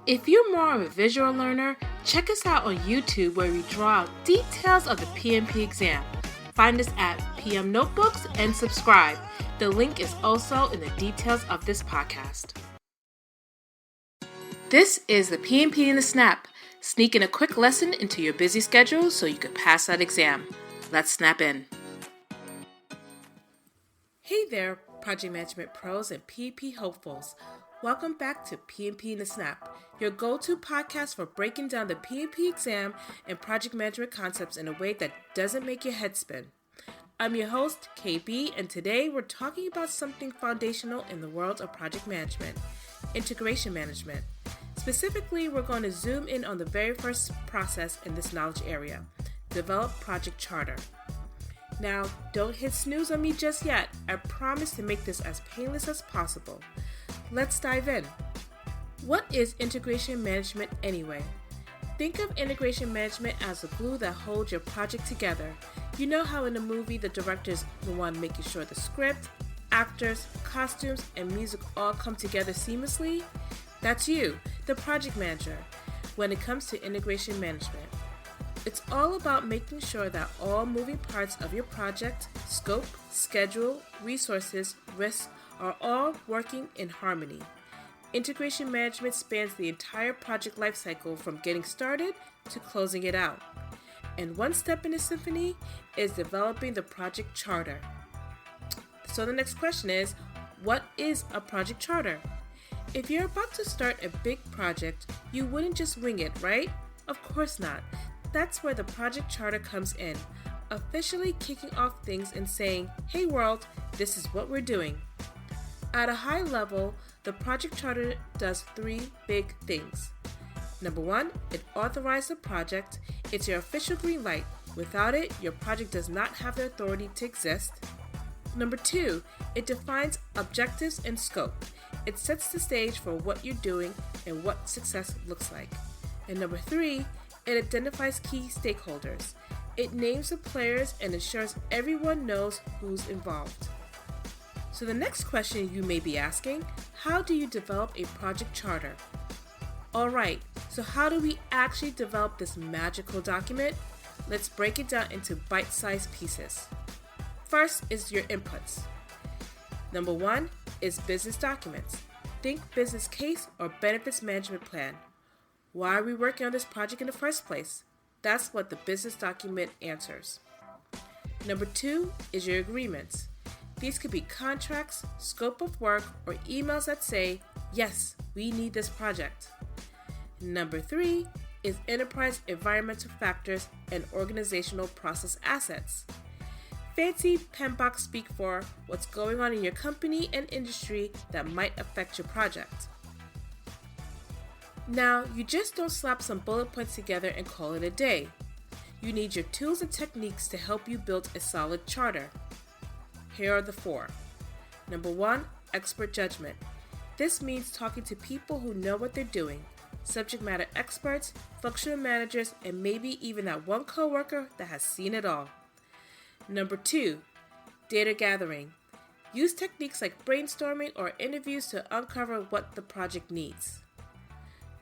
If you're more of a visual learner, check us out on YouTube where we draw out details of the PMP exam. Find us at PM Notebooks and subscribe. The link is also in the details of this podcast. This is the PMP and the Snap. Sneak in a quick lesson into your busy schedule so you can pass that exam. Let's snap in. Hey there, project management pros and PMP hopefuls. Welcome back to PMP and the Snap, your go-to podcast for breaking down the PMP exam and project management concepts in a way that doesn't make your head spin. I'm your host, Kaye B, and today we're talking about something foundational in the world of project management, integration management. Specifically, we're going to zoom in on the very first process in this knowledge area, develop project charter. Now, don't hit snooze on me just yet. I promise to make this as painless as possible. Let's dive in. What is integration management anyway? Think of integration management as the glue that holds your project together. You know how in a movie the director is the one making sure the script, actors, costumes, and music all come together seamlessly? That's you, the project manager, when it comes to integration management. It's all about making sure that all moving parts of your project, scope, schedule, resources, risks, are all working in harmony. Integration management spans the entire project lifecycle from getting started to closing it out. And one step in the symphony is developing the project charter. So the next question is, what is a project charter? If you're about to start a big project, you wouldn't just wing it, right? Of course not. That's where the project charter comes in, officially kicking off things and saying, hey world, this is what we're doing. At a high level, the project charter does three big things. Number one, it authorizes the project. It's your official green light. Without it, your project does not have the authority to exist. Number two, it defines objectives and scope. It sets the stage for what you're doing and what success looks like. And number three, it identifies key stakeholders. It names the players and ensures everyone knows who's involved. So the next question you may be asking, how do you develop a project charter? Alright, so how do we actually develop this magical document? Let's break it down into bite-sized pieces. First is your inputs. Number one is business documents. Think business case or benefits management plan. Why are we working on this project in the first place? That's what the business document answers. Number two is your agreements. These could be contracts, scope of work, or emails that say, yes, we need this project. Number three is enterprise environmental factors and organizational process assets. Fancy PMBOK speak for what's going on in your company and industry that might affect your project. Now, you just don't slap some bullet points together and call it a day. You need your tools and techniques to help you build a solid charter. Here are the four. Number one, expert judgment. This means talking to people who know what they're doing, subject matter experts, functional managers, and maybe even that one coworker that has seen it all. Number two, data gathering. Use techniques like brainstorming or interviews to uncover what the project needs.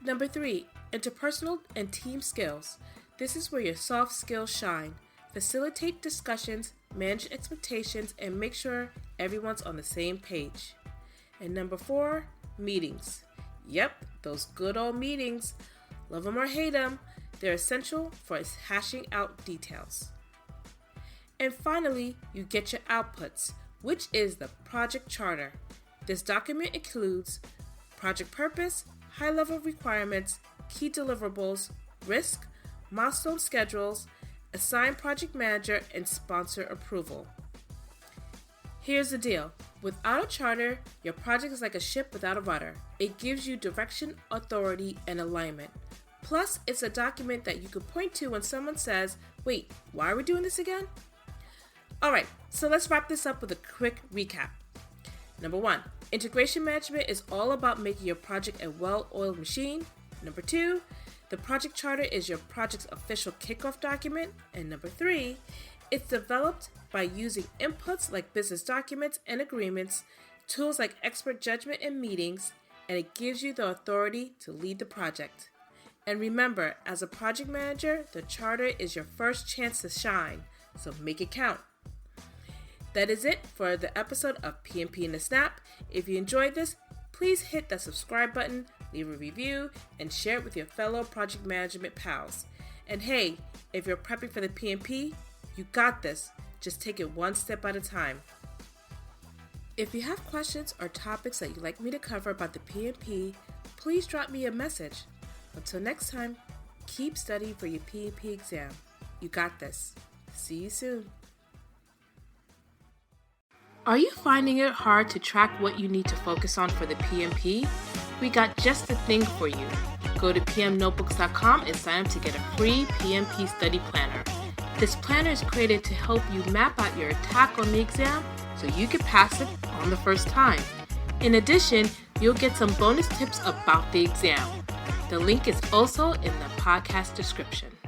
Number three, interpersonal and team skills. This is where your soft skills shine. Facilitate discussions, manage expectations, and make sure everyone's on the same page. And number four, meetings. Yep, those good old meetings. Love them or hate them, they're essential for hashing out details. And finally, you get your outputs, which is the project charter. This document includes project purpose, high-level requirements, key deliverables, risk, milestone schedules, assign project manager, and sponsor approval. Here's the deal. Without a charter, your project is like a ship without a rudder. It gives you direction, authority, and alignment. Plus, it's a document that you can point to when someone says, wait, why are we doing this again? Alright, so let's wrap this up with a quick recap. Number one, integration management is all about making your project a well-oiled machine. Number two, the project charter is your project's official kickoff document. And number three, it's developed by using inputs like business documents and agreements, tools like expert judgment and meetings, and it gives you the authority to lead the project. And remember, as a project manager, the charter is your first chance to shine, so make it count. That is it for the episode of PMP and the Snap. If you enjoyed this, please hit the subscribe button, leave a review, and share it with your fellow project management pals. And hey, if you're prepping for the PMP, you got this. Just take it one step at a time. If you have questions or topics that you'd like me to cover about the PMP, please drop me a message. Until next time, keep studying for your PMP exam. You got this. See you soon. Are you finding it hard to track what you need to focus on for the PMP? We got just the thing for you. Go to pmnotebooks.com and sign up to get a free PMP study planner. This planner is created to help you map out your attack on the exam so you can pass it on the first time. In addition, you'll get some bonus tips about the exam. The link is also in the podcast description.